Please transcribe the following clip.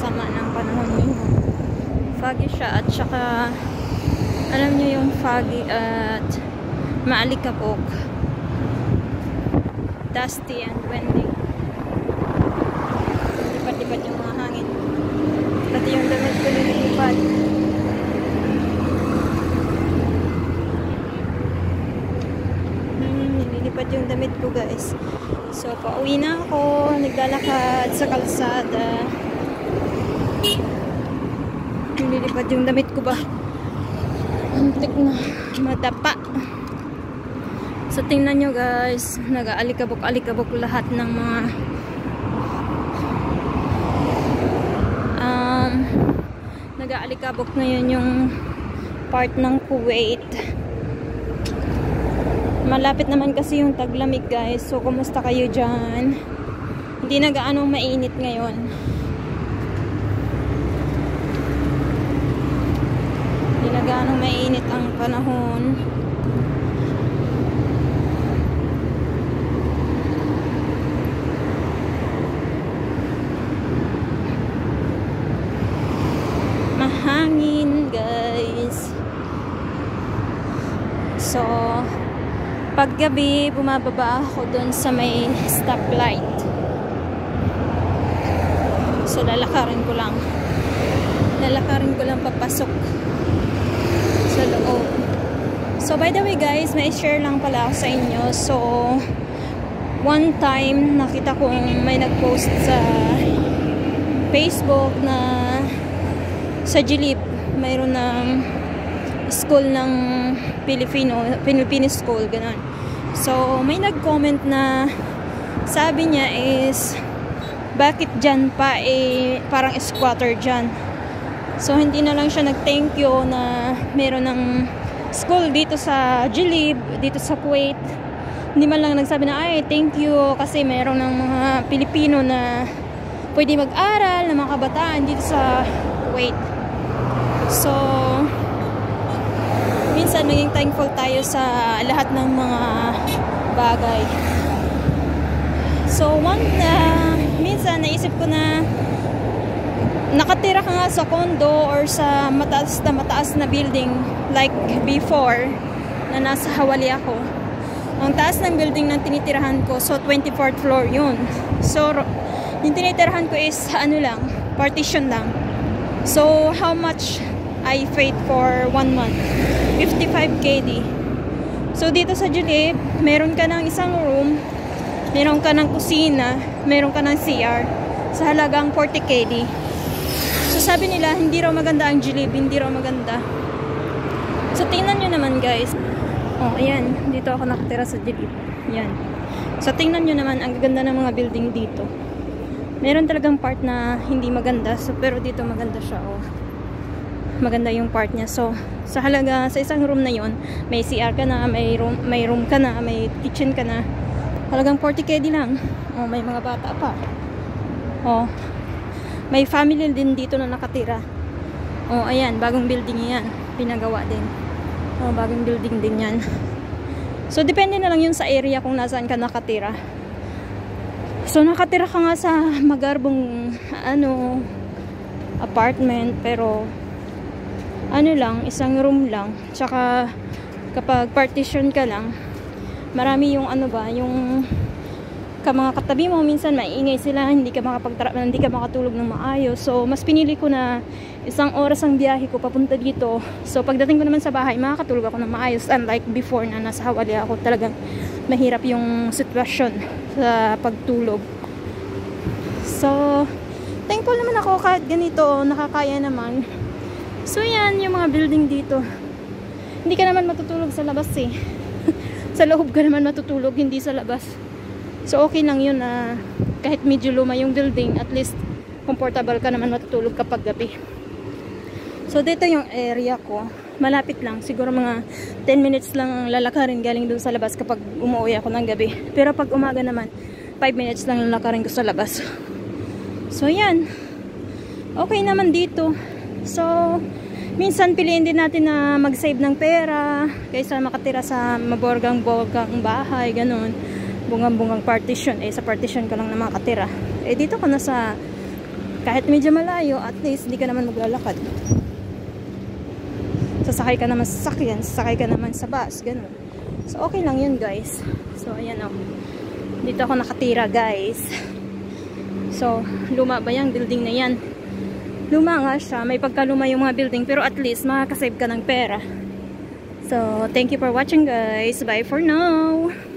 sama ng panahon niyo. Foggy siya at saka alam niyo yung foggy at maalikabok, dusty and windy. Lipat-lipat yung mga hangin. Pati yung damit ko nililipat. Nililipat yung damit ko, guys. So, pauwi na ako. Naglalakad sa kalsada. Nililipat yung damit ko ba? Antik na madapa. So, tingnan nyo, guys. Nag-aalikabok-alikabok lahat ng mga nag-aalikabok ngayon yung part ng Kuwait. Malapit naman kasi yung taglamig, guys. So, kumusta kayo dyan? Hindi na gaanong mainit ngayon. Hindi na gaanong mainit ang panahon. Mahangin, guys. So, paggabi, bumababa ako dun sa may stoplight. So, lalakarin ko lang. Lalakarin ko lang papasok sa loob. So, by the way, guys, may share lang pala ako sa inyo. So, one time, nakita kong may nag-post sa Facebook na sa Jilib, mayroon ng school ng Filipino school, ganun. So, may nag-comment na sabi niya is bakit dyan pa parang squatter dyan. So, hindi na lang siya nag-thank you na meron ng school dito sa Jilib, dito sa Kuwait. Hindi man lang nagsabi na ay thank you kasi meron ng mga Pilipino na pwede mag-aral, ng mga kabataan dito sa Kuwait. So, minsan maging thankful tayo sa lahat ng mga bagay. So, minsan naisip ko na nakatira ka nga sa condo or sa mataas na building like before na nasa Hawali ako. Ang taas ng building ng tinitirahan ko, so 24th floor yun. So, yung tinitirahan ko is ano lang, partition lang. So, how much I paid for 1 month? 55 KD. So, dito sa Jilib, meron ka ng isang room, meron ka ng kusina, meron ka ng CR sa halagang 40 KD. So, sabi nila, hindi raw maganda ang Jilib, hindi raw maganda. So, tingnan nyo naman, guys. Oh, ayan. Dito ako nakatira sa Jilib. Ayan. So, tingnan nyo naman, ang ganda ng mga building dito. Meron talagang part na hindi maganda. So, pero dito maganda siya, oh. Maganda yung part niya. So, sa halaga, sa isang room na yon, may CR ka na, may room ka na, may kitchen ka na. Halagang 40 KD lang. Oh, may mga bata pa. Oh. May family din dito na nakatira. Oh, ayan, bagong building yan. Pinagawa din. Oh, bagong building din yan. So, depende na lang yun sa area kung nasaan ka nakatira. So, nakatira ka nga sa magarbong apartment, pero ano lang, isang room lang. Tsaka kapag partition ka lang, marami yung yung mga katabi mo, minsan maingay sila, hindi ka makatulog ng maayos. So, mas pinili ko na isang oras ang biyahe ko papunta dito. So, pagdating ko naman sa bahay, makakatulog ako ng maayos. Unlike before na nasa Hawali ako, talagang mahirap yung sitwasyon sa pagtulog. So, thankful naman ako kahit ganito, nakakaya naman. So, yan yung mga building dito. Hindi ka naman matutulog sa labas eh. Sa loob ka naman matutulog, hindi sa labas. So, okay lang yun na kahit medyo luma yung building, at least comfortable ka naman matutulog kapag gabi. So, dito yung area ko. Malapit lang. Siguro mga 10 minutes lang lalakarin galing dun sa labas kapag umuwi ako ng gabi. Pero pag umaga naman, 5 minutes lang lalakarin ko sa labas. So, yan. Okay naman dito. So, minsan piliin din natin na mag-save ng pera kaysa makatira sa maborgang-borgang bahay, ganun. Bungang-bungang partition. Sa partition ka lang na makatira. Dito ka na sa Kahit medyo malayo, at least hindi ka naman maglalakad. Sasakay ka naman sa sasakyan, sasakay ka naman sa bus, ganun. So, okay lang yun, guys. So, ayan o. Dito ako nakatira, guys. So, luma ba yung building na yan? Luma nga siya. May pagkaluma yung mga building, pero at least makakasave ka ng pera. So, thank you for watching, guys. Bye for now!